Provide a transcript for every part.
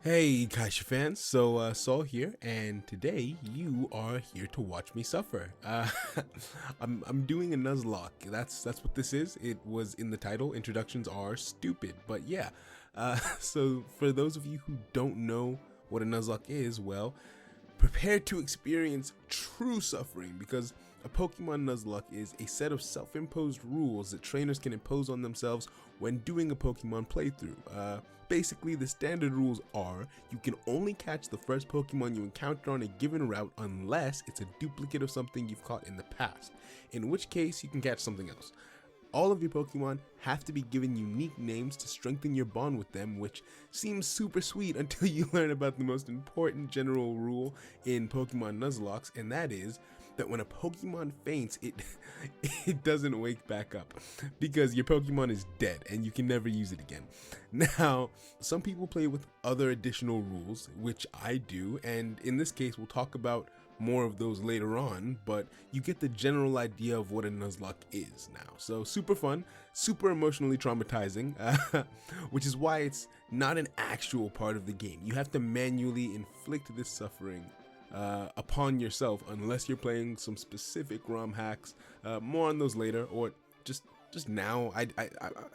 Hey Kaisha fans, Saul here, and today you are here to watch me suffer. I'm doing a Nuzlocke. That's what this is. It was in the title. Introductions are stupid, but yeah. So for those of you who don't know what a Nuzlocke is, well, prepare to experience true suffering because a Pokemon Nuzlocke is a set of self-imposed rules that trainers can impose on themselves when doing a Pokemon playthrough. Basically, the standard rules are you can only catch the first Pokemon you encounter on a given route unless it's a duplicate of something you've caught in the past, in which case you can catch something else. All of your Pokemon have to be given unique names to strengthen your bond with them, which seems super sweet until you learn about the most important general rule in Pokemon Nuzlocke, and that is that when a Pokemon faints, it doesn't wake back up because your Pokemon is dead and you can never use it again. Now, some people play with other additional rules, which I do, and in this case, we'll talk about more of those later on, but you get the general idea of what a Nuzlocke is now. So super fun, super emotionally traumatizing, which is why it's not an actual part of the game. You have to manually inflict this suffering upon yourself unless you're playing some specific ROM hacks. More on those later, or just now. I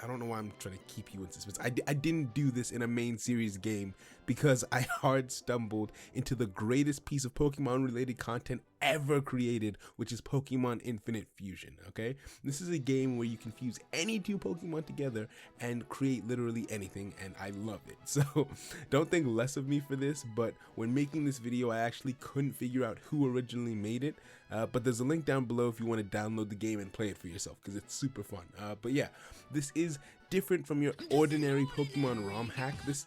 don't know why I'm trying to keep you in suspense. I didn't do this in a main series game because I hard stumbled into the greatest piece of Pokemon related content ever created, which is Pokemon Infinite Fusion. Okay, this is a game where you can fuse any two Pokemon together and create literally anything, and I love it. So don't think less of me for this, but when making this video I actually couldn't figure out who originally made it, but there's a link down below if you want to download the game and play it for yourself because it's super fun. But yeah, this is different from your ordinary Pokemon ROM hack. This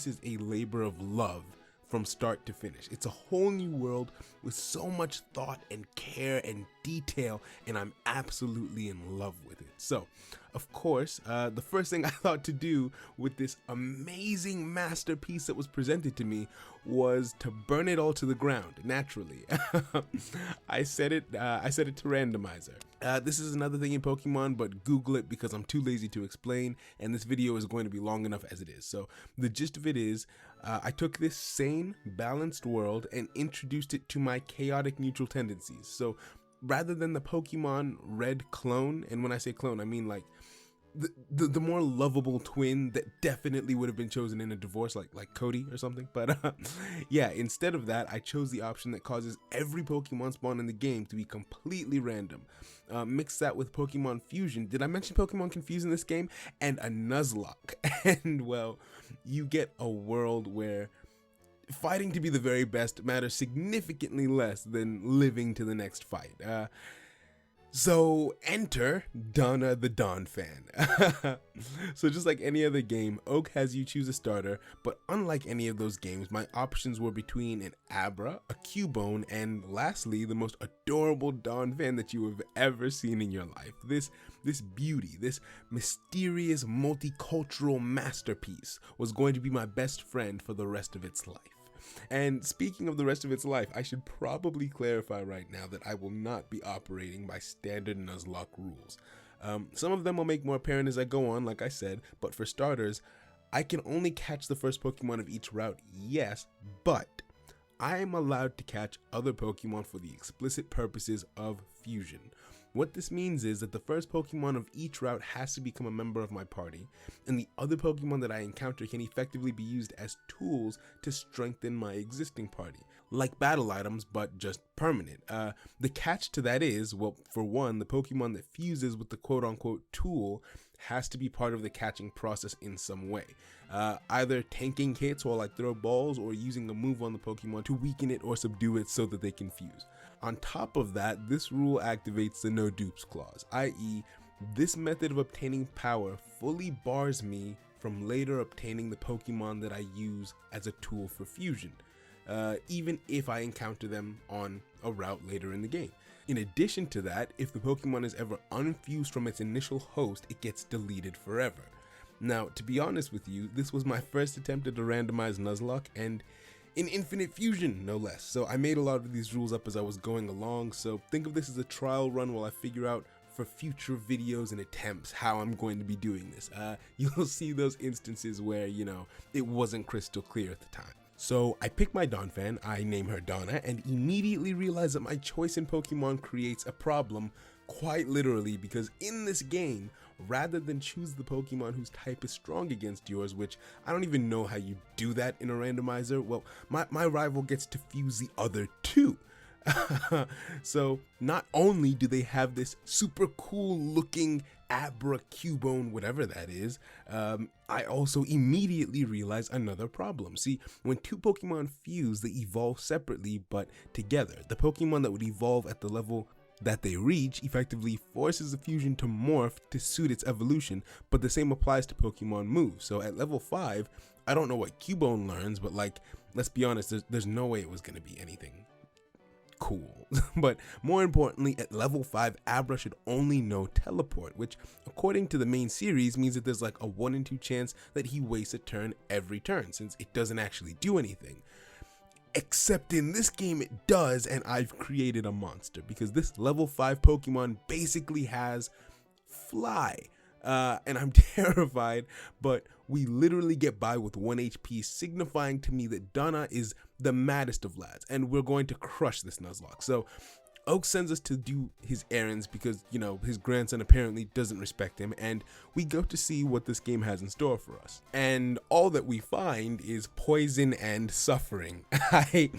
is a labor of love from start to finish. It's a whole new world with so much thought and care and detail, and I'm absolutely in love with it. So, of course, the first thing I thought to do with this amazing masterpiece that was presented to me was to burn it all to the ground, naturally. I set it to randomizer. This is another thing in Pokemon, but Google it because I'm too lazy to explain, and this video is going to be long enough as it is. So the gist of it is, I took this sane, balanced world and introduced it to my chaotic neutral tendencies. So rather than the Pokemon Red clone, and when I say clone, I mean like the more lovable twin that definitely would have been chosen in a divorce, like Cody or something. But yeah, instead of that, I chose the option that causes every Pokemon spawn in the game to be completely random. Mix that with Pokemon Fusion. Did I mention Pokemon Confuse in this game? And a Nuzlocke. And well, you get a world where fighting to be the very best matters significantly less than living to the next fight. So enter Donna the Dawn fan. So just like any other game, Oak has you choose a starter, but unlike any of those games, my options were between an Abra, a Cubone, and lastly, the most adorable Dawn fan that you have ever seen in your life. This beauty, this mysterious multicultural masterpiece was going to be my best friend for the rest of its life. And speaking of the rest of its life, I should probably clarify right now that I will not be operating by standard Nuzlocke rules. Some of them will make more apparent as I go on, like I said, but for starters, I can only catch the first Pokemon of each route, yes, but I am allowed to catch other Pokemon for the explicit purposes of fusion. What this means is that the first Pokemon of each route has to become a member of my party, and the other Pokemon that I encounter can effectively be used as tools to strengthen my existing party, like battle items, but just permanent. The catch to that is, well, for one, the Pokemon that fuses with the quote-unquote tool has to be part of the catching process in some way. Either tanking hits while I throw balls or using a move on the Pokemon to weaken it or subdue it so that they can fuse. On top of that, this rule activates the no dupes clause, i.e. this method of obtaining power fully bars me from later obtaining the Pokemon that I use as a tool for fusion, even if I encounter them on a route later in the game. In addition to that, if the Pokemon is ever unfused from its initial host, it gets deleted forever. Now, to be honest with you, this was my first attempt at a randomized Nuzlocke, and in Infinite Fusion, no less. So I made a lot of these rules up as I was going along, so think of this as a trial run while I figure out for future videos and attempts how I'm going to be doing this. You'll see those instances where, you know, it wasn't crystal clear at the time. So I pick my Donphan, I name her Donna, and immediately realize that my choice in Pokemon creates a problem, quite literally, because in this game, rather than choose the Pokemon whose type is strong against yours, which I don't even know how you do that in a randomizer, well, my rival gets to fuse the other two. So not only do they have this super cool looking Abra Cubone, whatever that is, I also immediately realize another problem. See, when two Pokemon fuse, they evolve separately but together. The Pokemon that would evolve at the level that they reach effectively forces the fusion to morph to suit its evolution, but the same applies to Pokemon moves. So at level 5, I don't know what Cubone learns, but like, let's be honest, there's no way it was going to be anything cool. But more importantly, at level 5, Abra should only know Teleport, which according to the main series means that there's like a 1 in 2 chance that he wastes a turn every turn, since it doesn't actually do anything. Except in this game it does, and I've created a monster, because this level 5 Pokemon basically has Fly. And I'm terrified, but we literally get by with 1 HP, signifying to me that Donna is the maddest of lads, and we're going to crush this Nuzlocke. So Oak sends us to do his errands because, you know, his grandson apparently doesn't respect him, and we go to see what this game has in store for us. And all that we find is poison and suffering. I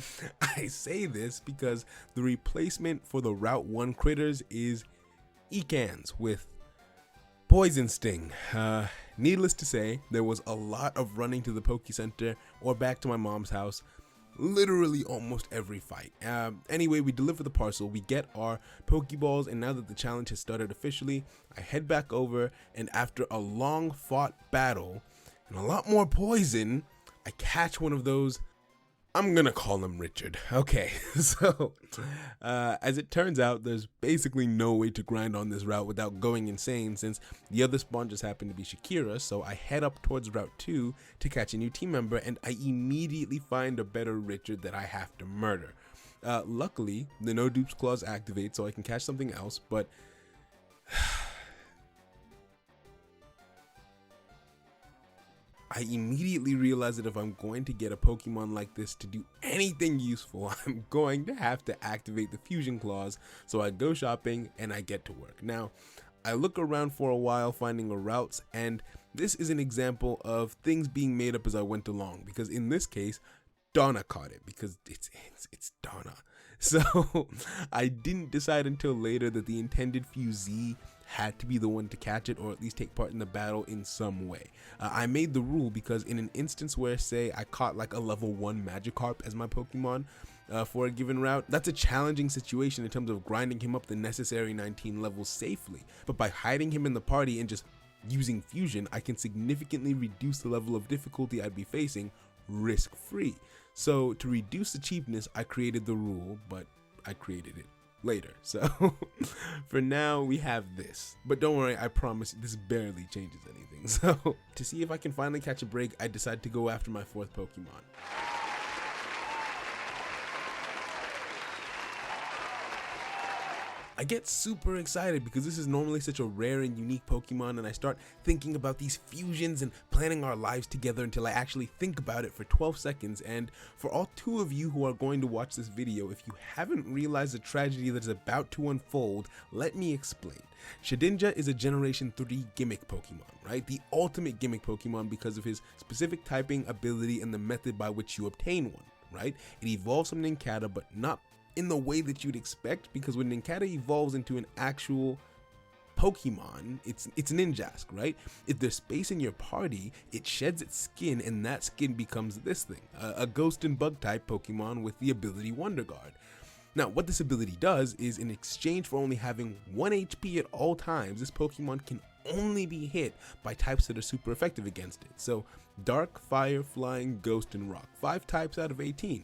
say this because the replacement for the Route 1 critters is Ekans with Poison Sting. Needless to say, there was a lot of running to the Poke Center or back to my mom's house, literally almost every fight. Anyway, we deliver the parcel, we get our Pokeballs, and now that the challenge has started officially, I head back over, and after a long fought battle and a lot more poison, I catch one of those. I'm gonna call him Richard. Okay, so as it turns out, there's basically no way to grind on this route without going insane, since the other spawn just happened to be Shakira. So I head up towards Route 2 to catch a new team member, and I immediately find a better Richard that I have to murder. Luckily, the no dupes clause activates so I can catch something else, but I immediately realized that if I'm going to get a Pokemon like this to do anything useful, I'm going to have to activate the fusion clause. So I go shopping and I get to work. Now, I look around for a while finding the routes, and this is an example of things being made up as I went along, because in this case, Donna caught it because it's Donna. So I didn't decide until later that the intended fusee had to be the one to catch it, or at least take part in the battle in some way. I made the rule because in an instance where, say, I caught like a level 1 Magikarp as my Pokemon for a given route, that's a challenging situation in terms of grinding him up the necessary 19 levels safely. But by hiding him in the party and just using fusion, I can significantly reduce the level of difficulty I'd be facing risk-free. So to reduce the cheapness, I created the rule, but I created it later. So for now we have this, but don't worry, I promise this barely changes anything. So to see if I can finally catch a break, I decide to go after my 4th Pokemon. I get super excited because this is normally such a rare and unique Pokemon, and I start thinking about these fusions and planning our lives together until I actually think about it for 12 seconds. And for all 2 of you who are going to watch this video, if you haven't realized the tragedy that is about to unfold, let me explain. Shedinja is a Generation 3 gimmick Pokemon, right? The ultimate gimmick Pokemon because of his specific typing ability and the method by which you obtain one, right? It evolves from Nincada, but not in the way that you'd expect, because when Nincada evolves into an actual Pokemon, it's Ninjask, right? If there's space in your party, it sheds its skin, and that skin becomes this thing, a ghost and bug type Pokemon with the ability Wonder Guard. Now, what this ability does is, in exchange for only having 1 HP at all times, this Pokemon can only be hit by types that are super effective against it. So Dark, Fire, Flying, Ghost, and Rock, 5 types out of 18.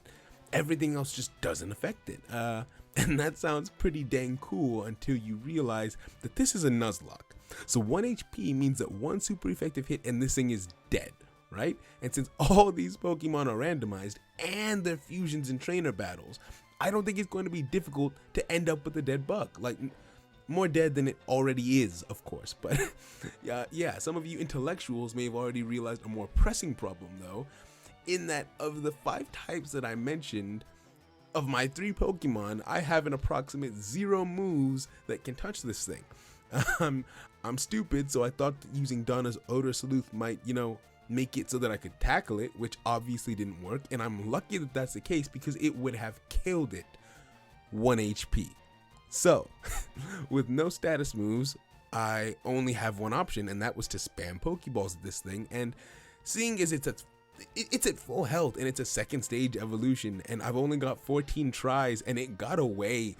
Everything else just doesn't affect it. And that sounds pretty dang cool until you realize that this is a Nuzlocke. So 1 HP means that 1 super effective hit and this thing is dead, right? And since all these Pokemon are randomized and they're fusions and trainer battles, I don't think it's going to be difficult to end up with a dead bug. Like, more dead than it already is, of course. But yeah, some of you intellectuals may have already realized a more pressing problem, though, in that of the 5 types that I mentioned, of my 3 Pokemon, I have an approximate 0 moves that can touch this thing. I'm stupid, so I thought that using Donna's Odor Sleuth might, make it so that I could tackle it, which obviously didn't work, and I'm lucky that that's the case because it would have killed it. 1 HP. So, with no status moves, I only have one option, and that was to spam Pokeballs at this thing, and seeing as it's at full health and it's a 2nd stage evolution, and I've only got 14 tries and it got away.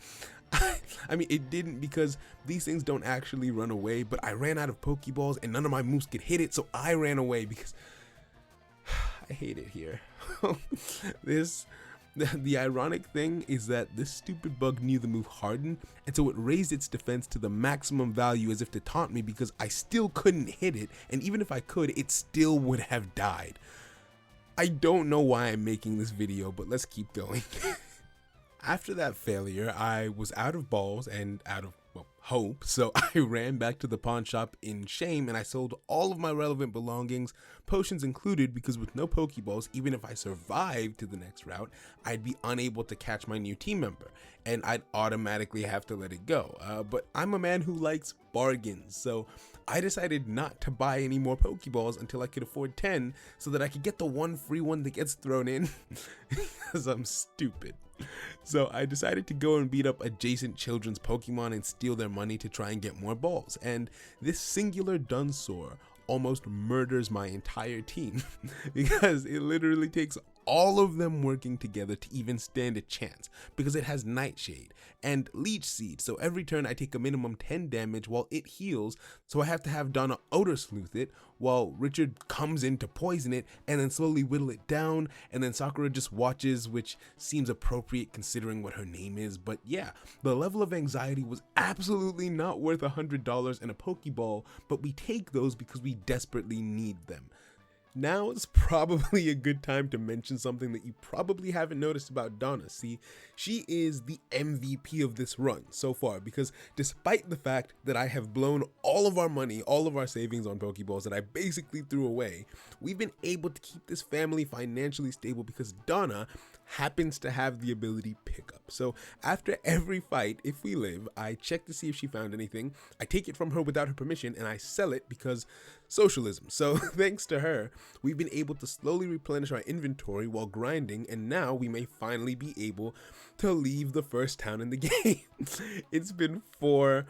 I mean, it didn't because these things don't actually run away, but I ran out of Pokeballs and none of my moves could hit it, so I ran away because I hate it here. The ironic thing is that this stupid bug knew the move Harden, and so it raised its defense to the maximum value as if to taunt me because I still couldn't hit it, and even if I could, it still would have died. I don't know why I'm making this video, but let's keep going. After that failure, I was out of balls and out of hope, so I ran back to the pawn shop in shame and I sold all of my relevant belongings, potions included, because with no Pokeballs, even if I survived to the next route, I'd be unable to catch my new team member and I'd automatically have to let it go. But I'm a man who likes bargains, so I decided not to buy any more Pokeballs until I could afford 10 so that I could get the one free one that gets thrown in because I'm stupid. So I decided to go and beat up adjacent children's Pokemon and steal their money to try and get more balls, and this singular Dunsor almost murders my entire team because it literally takes all of them working together to even stand a chance, because it has Nightshade and Leech Seed, so every turn I take a minimum 10 damage while it heals, so I have to have Donna Odor Sleuth it while Richard comes in to poison it and then slowly whittle it down, and then Sakura just watches, which seems appropriate considering what her name is. But yeah, the level of anxiety was absolutely not worth $100 and a Pokeball, but we take those because we desperately need them. Now is probably a good time to mention something that you probably haven't noticed about Donna. See, she is the MVP of this run so far, because despite the fact that I have blown all of our money, all of our savings on Pokeballs that I basically threw away, we've been able to keep this family financially stable because Donna happens to have the ability pickup. So after every fight, if we live, I check to see if she found anything, I take it from her without her permission, and I sell it because socialism. So thanks to her, we've been able to slowly replenish our inventory while grinding, and now we may finally be able to leave the first town in the game. It's been 4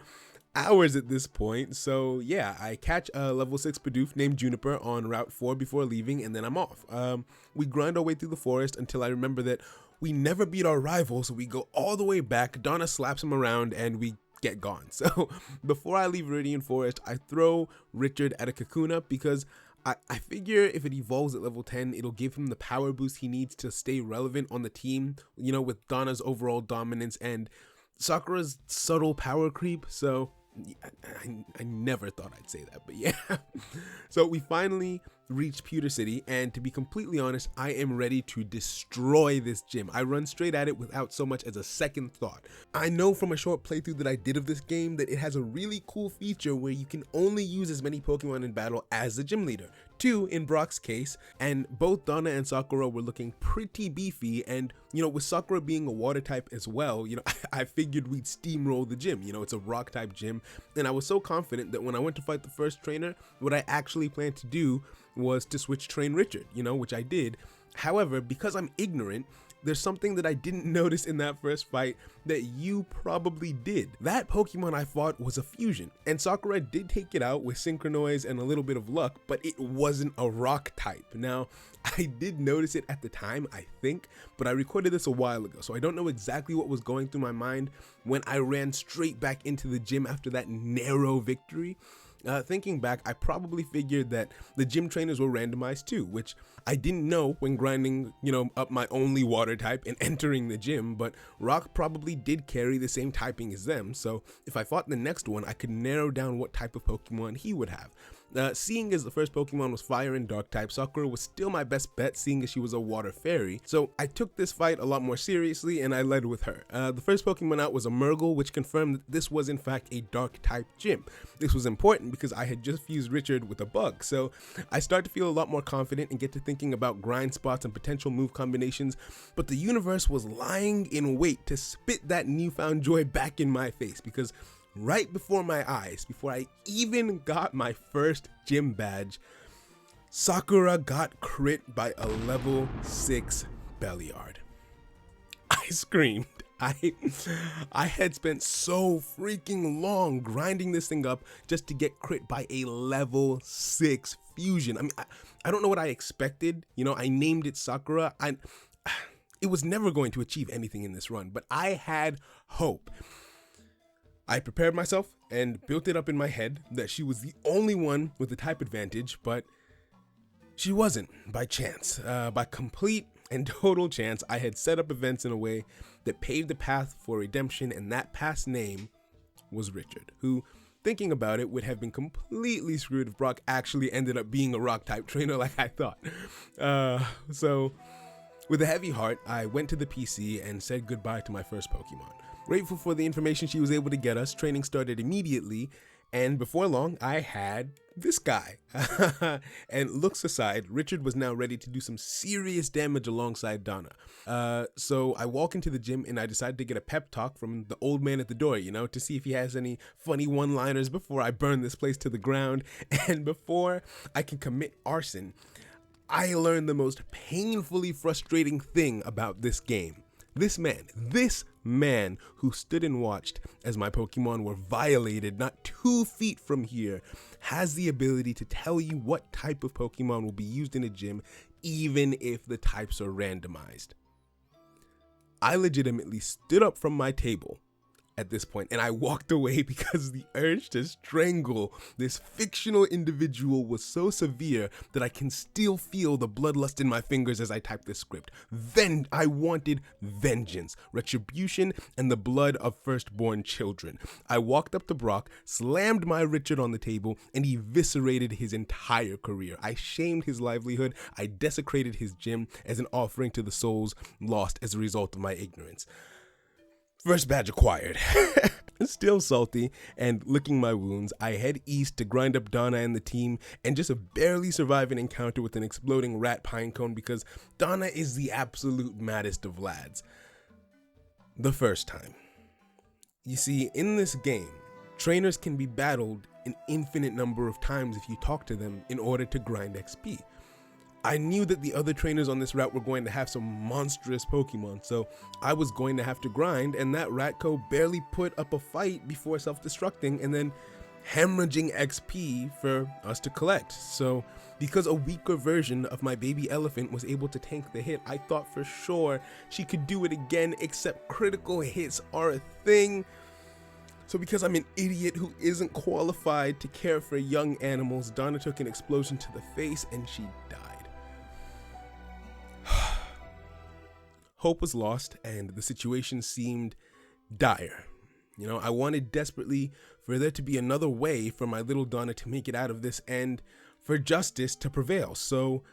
hours at this point, so yeah, I catch a level 6 Bidoof named Juniper on Route 4 before leaving, and then I'm off. We grind our way through the forest until I remember that we never beat our rival, so we go all the way back, Donna slaps him around, and we get gone. So before I leave Viridian Forest, I throw Richard at a Kakuna because I figure if it evolves at level 10, it'll give him the power boost he needs to stay relevant on the team, you know, with Donna's overall dominance and Sakura's subtle power creep. So I never thought I'd say that, but yeah. So we finally reached Pewter City, and to be completely honest, I am ready to destroy this gym. I run straight at it without so much as a second thought. I know from a short playthrough that I did of this game that it has a really cool feature where you can only use as many Pokemon in battle as the gym leader. 2 in Brock's case, and both Donna and Sakura were looking pretty beefy, and you know, with Sakura being a water type as well, you know, I figured we'd steamroll the gym. You know, it's a rock type gym, and I was so confident that when I went to fight the first trainer, what I actually planned to do was to switch train Richard, you know, which I did. However, because I'm ignorant, there's something that I didn't notice in that first fight that you probably did. That Pokemon I fought was a fusion, and Sakura did take it out with Synchronoise and a little bit of luck, but it wasn't a rock type. Now, I did notice it at the time, I think, but I recorded this a while ago, so I don't know exactly what was going through my mind when I ran straight back into the gym after that narrow victory. Thinking back, I probably figured that the gym trainers were randomized too, which I didn't know when grinding, you know, up my only water type and entering the gym, but Rock probably did carry the same typing as them, so if I fought the next one, I could narrow down what type of Pokemon he would have. Seeing as the first Pokemon was fire and dark type, Sakura was still my best bet, seeing as she was a water fairy. So I took this fight a lot more seriously and I led with her. The first Pokemon out was a Murgle, which confirmed that this was in fact a dark type gym. This was important because I had just fused Richard with a bug, so I start to feel a lot more confident and get to thinking about grind spots and potential move combinations, but the universe was lying in wait to spit that newfound joy back in my face, because right before my eyes, before I even got my first gym badge, Sakura got crit by a level 6 Belliard. I screamed. I had spent so freaking long grinding this thing up just to get crit by a level 6 fusion. I mean, I don't know what I expected. You know, I named it Sakura. It was never going to achieve anything in this run, but I had hope. I prepared myself and built it up in my head that she was the only one with the type advantage, but she wasn't by chance. By complete and total chance, I had set up events in a way that paved the path for redemption, and that past name was Richard, who, thinking about it, would have been completely screwed if Brock actually ended up being a rock type trainer like I thought. So with a heavy heart, I went to the PC and said goodbye to my first Pokemon. Grateful for the information she was able to get us, training started immediately, and before long, I had this guy. And looks aside, Richard was now ready to do some serious damage alongside Donna. So I walk into the gym and I decide to get a pep talk from the old man at the door, you know, to see if he has any funny one-liners before I burn this place to the ground. And before I can commit arson, I learned the most painfully frustrating thing about this game. This man who stood and watched as my Pokemon were violated not 2 feet from here has the ability to tell you what type of Pokemon will be used in a gym, even if the types are randomized. I legitimately stood up from my table at this point and I walked away because the urge to strangle this fictional individual was so severe that I can still feel the bloodlust in my fingers as I type this script. Then I wanted vengeance, retribution, and the blood of firstborn children. I walked up to Brock, slammed my Richard on the table, and eviscerated his entire career. I shamed his livelihood. I desecrated his gym as an offering to the souls lost as a result of my ignorance. First badge acquired. Still salty and licking my wounds, I head east to grind up Donna and the team and just barely survive an encounter with an exploding rat pinecone because Donna is the absolute maddest of lads. The first time. You see, in this game, trainers can be battled an infinite number of times if you talk to them in order to grind XP. I knew that the other trainers on this route were going to have some monstrous Pokemon, so I was going to have to grind, and that Ratco barely put up a fight before self-destructing and then hemorrhaging XP for us to collect. So because a weaker version of my baby elephant was able to tank the hit, I thought for sure she could do it again, except critical hits are a thing. So because I'm an idiot who isn't qualified to care for young animals, Donna took an explosion to the face and she died. Hope was lost and the situation seemed dire. You know, I wanted desperately for there to be another way for my little Donna to make it out of this and for justice to prevail. So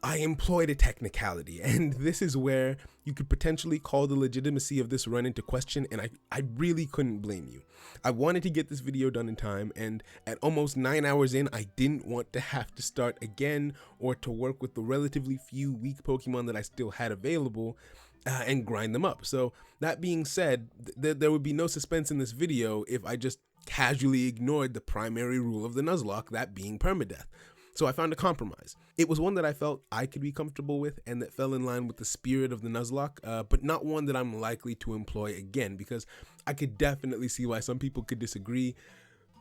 I employed a technicality, and this is where you could potentially call the legitimacy of this run into question, and I really couldn't blame you. I wanted to get this video done in time, and at almost 9 hours in, I didn't want to have to start again or to work with the relatively few weak Pokemon that I still had available and grind them up. So that being said, there would be no suspense in this video if I just casually ignored the primary rule of the Nuzlocke, that being permadeath. So I found a compromise. It was one that I felt I could be comfortable with and that fell in line with the spirit of the Nuzlocke, but not one that I'm likely to employ again, because I could definitely see why some people could disagree,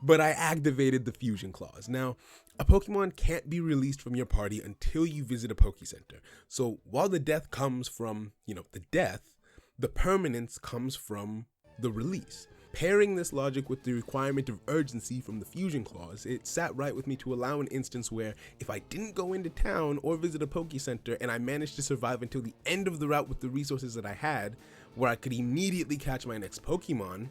but I activated the fusion clause. Now, a Pokemon can't be released from your party until you visit a Pokécenter. So while the death comes from, the death, the permanence comes from the release. Pairing this logic with the requirement of urgency from the fusion clause, it sat right with me to allow an instance where if I didn't go into town or visit a Pokécenter and I managed to survive until the end of the route with the resources that I had, where I could immediately catch my next Pokemon,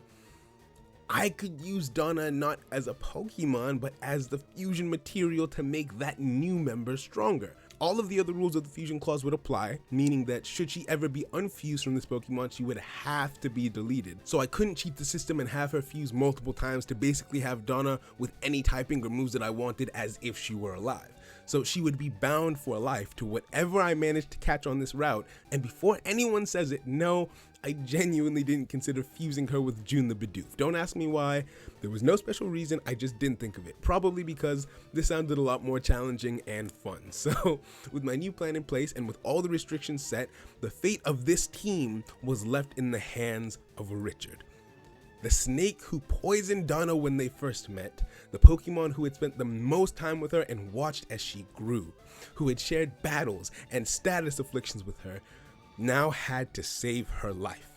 I could use Donna not as a Pokemon, but as the fusion material to make that new member stronger. All of the other rules of the fusion clause would apply, meaning that should she ever be unfused from this Pokemon, she would have to be deleted. So I couldn't cheat the system and have her fuse multiple times to basically have Donna with any typing or moves that I wanted as if she were alive. So she would be bound for life to whatever I managed to catch on this route, and before anyone says it, no, I genuinely didn't consider fusing her with June the Bidoof. Don't ask me why. There was no special reason, I just didn't think of it. Probably because this sounded a lot more challenging and fun. So with my new plan in place and with all the restrictions set, the fate of this team was left in the hands of Richard. The snake who poisoned Donna when they first met, the Pokemon who had spent the most time with her and watched as she grew, who had shared battles and status afflictions with her, now had to save her life.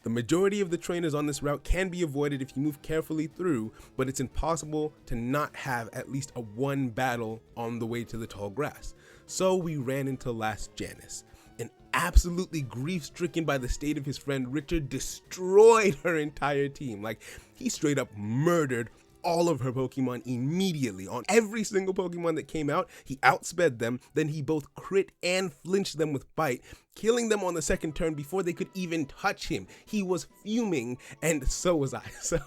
The majority of the trainers on this route can be avoided if you move carefully through, but it's impossible to not have at least a one battle on the way to the tall grass. So we ran into Last Janice. And absolutely grief-stricken by the state of his friend, Richard destroyed her entire team. Like, he straight up murdered all of her Pokemon immediately. On every single Pokemon that came out, he outsped them, then he both crit and flinched them with Bite, killing them on the second turn before they could even touch him. He was fuming, and so was I. So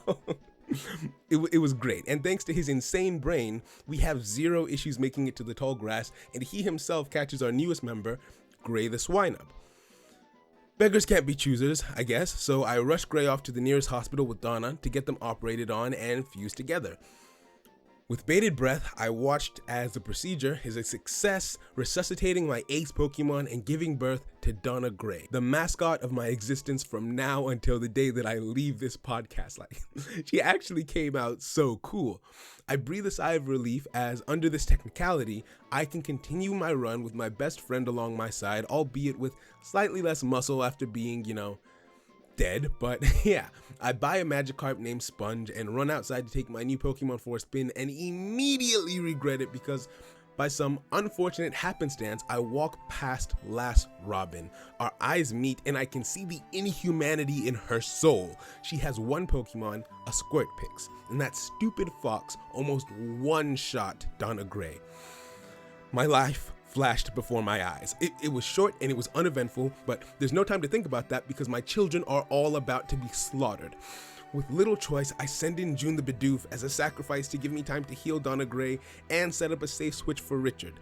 it was great, and thanks to his insane brain, we have zero issues making it to the tall grass, and he himself catches our newest member, Gray the Swinub. Beggars can't be choosers, I guess, so I rushed Gray off to the nearest hospital with Donna to get them operated on and fused together. With bated breath, I watched as the procedure is a success, resuscitating my ace Pokemon and giving birth to Donna Gray, the mascot of my existence from now until the day that I leave this podcast. Like, she actually came out so cool. I breathe a sigh of relief as, under this technicality, I can continue my run with my best friend along my side, albeit with slightly less muscle after being, dead. But yeah, I buy a Magikarp named Sponge and run outside to take my new Pokemon for a spin and immediately regret it because by some unfortunate happenstance, I walk past Last Robin. Our eyes meet and I can see the inhumanity in her soul. She has one Pokemon, a Squirtpix, and that stupid fox almost one-shot Donna Gray. My life flashed before my eyes. It was short and it was uneventful, but there's no time to think about that because my children are all about to be slaughtered. With little choice, I send in June the Bidoof as a sacrifice to give me time to heal Donna Gray and set up a safe switch for Richard.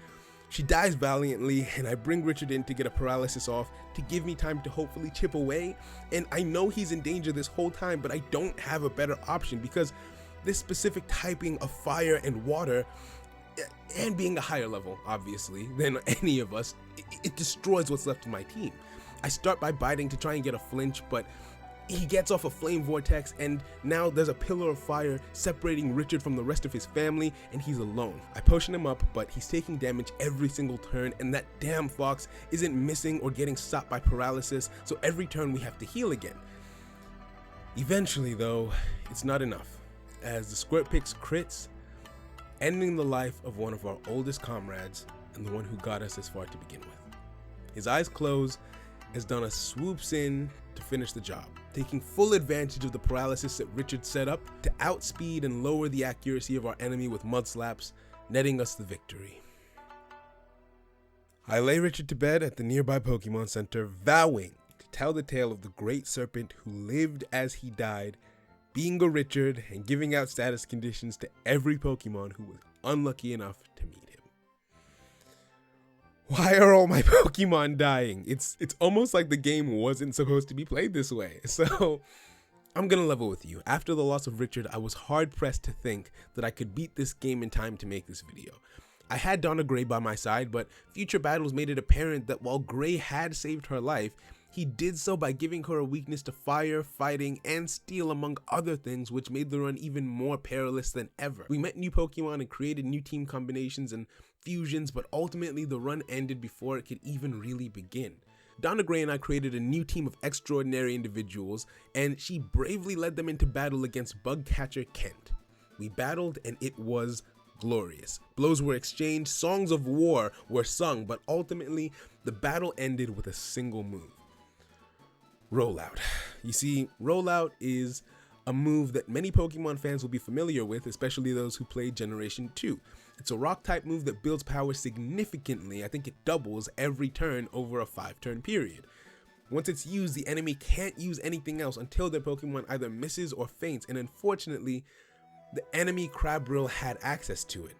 She dies valiantly, and I bring Richard in to get a paralysis off to give me time to hopefully chip away, and I know he's in danger this whole time, but I don't have a better option because this specific typing of fire and water, and being a higher level, obviously, than any of us, it destroys what's left of my team. I start by biting to try and get a flinch, but he gets off a flame vortex, and now there's a pillar of fire separating Richard from the rest of his family, and he's alone. I potion him up, but he's taking damage every single turn, and that damn fox isn't missing or getting stopped by paralysis, so every turn we have to heal again. Eventually, though, it's not enough, as the Squirtpix crits, ending the life of one of our oldest comrades and the one who got us this far to begin with. His eyes close as Donna swoops in to finish the job, taking full advantage of the paralysis that Richard set up to outspeed and lower the accuracy of our enemy with mud slaps, netting us the victory. I lay Richard to bed at the nearby Pokemon Center, vowing to tell the tale of the great serpent who lived as he died, being a Richard and giving out status conditions to every Pokemon who was unlucky enough to meet him. Why are all my Pokemon dying? It's almost like the game wasn't supposed to be played this way. So I'm gonna level with you. After the loss of Richard, I was hard pressed to think that I could beat this game in time to make this video. I had Donna Gray by my side, but future battles made it apparent that while Gray had saved her life, he did so by giving her a weakness to fire, fighting, and steel among other things, which made the run even more perilous than ever. We met new Pokemon and created new team combinations and fusions, but ultimately the run ended before it could even really begin. Donna Gray and I created a new team of extraordinary individuals, and she bravely led them into battle against Bugcatcher Kent. We battled and it was glorious. Blows were exchanged, songs of war were sung, but ultimately the battle ended with a single move. Rollout. You see, Rollout is a move that many Pokemon fans will be familiar with, especially those who played Generation 2. It's a rock type move that builds power significantly. I think it doubles every turn over a 5-turn period. Once it's used, the enemy can't use anything else until their Pokemon either misses or faints, and unfortunately, the enemy Crabbrill had access to it.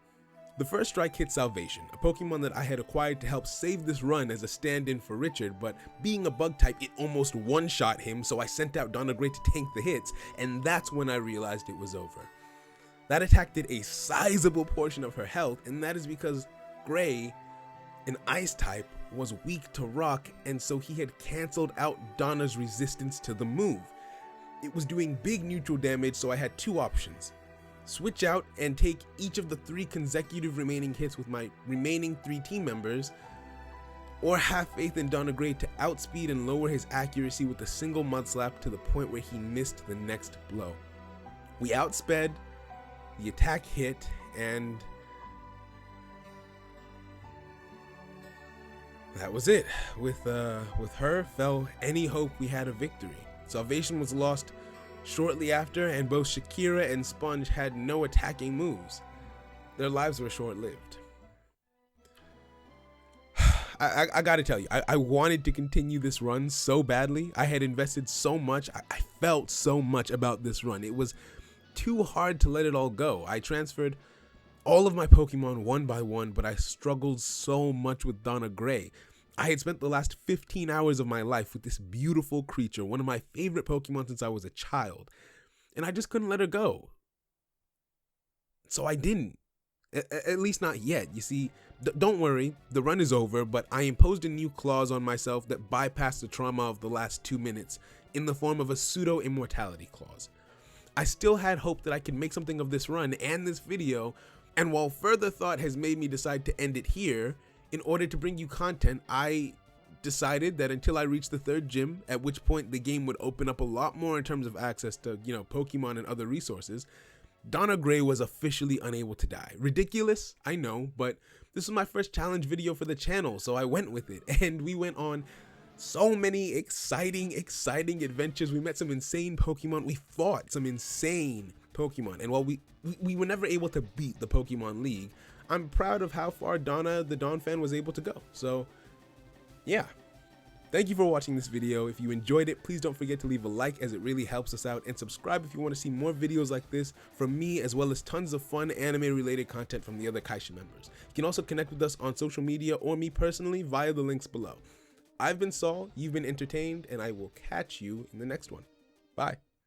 The first strike hit Salvation, a Pokemon that I had acquired to help save this run as a stand-in for Richard, but being a bug type, it almost one-shot him, so I sent out Donna Gray to tank the hits, and that's when I realized it was over. That attack did a sizable portion of her health, and that is because Gray, an ice type, was weak to rock, and so he had cancelled out Donna's resistance to the move. It was doing big neutral damage, so I had two options. Switch out and take each of the 3 consecutive remaining hits with my remaining 3 team members, or have faith in Donna Gray to outspeed and lower his accuracy with a single mud slap to the point where he missed the next blow. We outsped, the attack hit, and that was it. With her fell any hope we had of victory. Salvation was lost shortly after, and both Shakira and Sponge had no attacking moves. Their lives were short-lived. I gotta tell you, I wanted to continue this run so badly. I had invested so much. I felt so much about this run. It was too hard to let it all go. I transferred all of my Pokemon one by one, but I struggled so much with Donna Gray. I had spent the last 15 hours of my life with this beautiful creature, one of my favorite Pokemon since I was a child, and I just couldn't let her go. So I didn't. At least not yet. You see, don't worry, the run is over, but I imposed a new clause on myself that bypassed the trauma of the last 2 minutes in the form of a pseudo-immortality clause. I still had hope that I could make something of this run and this video, and while further thought has made me decide to end it here, in order to bring you content, I decided that until I reached the 3rd gym, at which point the game would open up a lot more in terms of access to, Pokemon and other resources, Donna Gray was officially unable to die. Ridiculous, I know, but this was my first challenge video for the channel, so I went with it, and we went on so many exciting adventures. We met some insane Pokemon, we fought some insane Pokemon, and while we were never able to beat the Pokemon League, I'm proud of how far Donna, the Dawn fan, was able to go. So, yeah. Thank you for watching this video. If you enjoyed it, please don't forget to leave a like as it really helps us out, and subscribe if you want to see more videos like this from me, as well as tons of fun anime-related content from the other Kaisha members. You can also connect with us on social media or me personally via the links below. I've been Saul, you've been entertained, and I will catch you in the next one. Bye.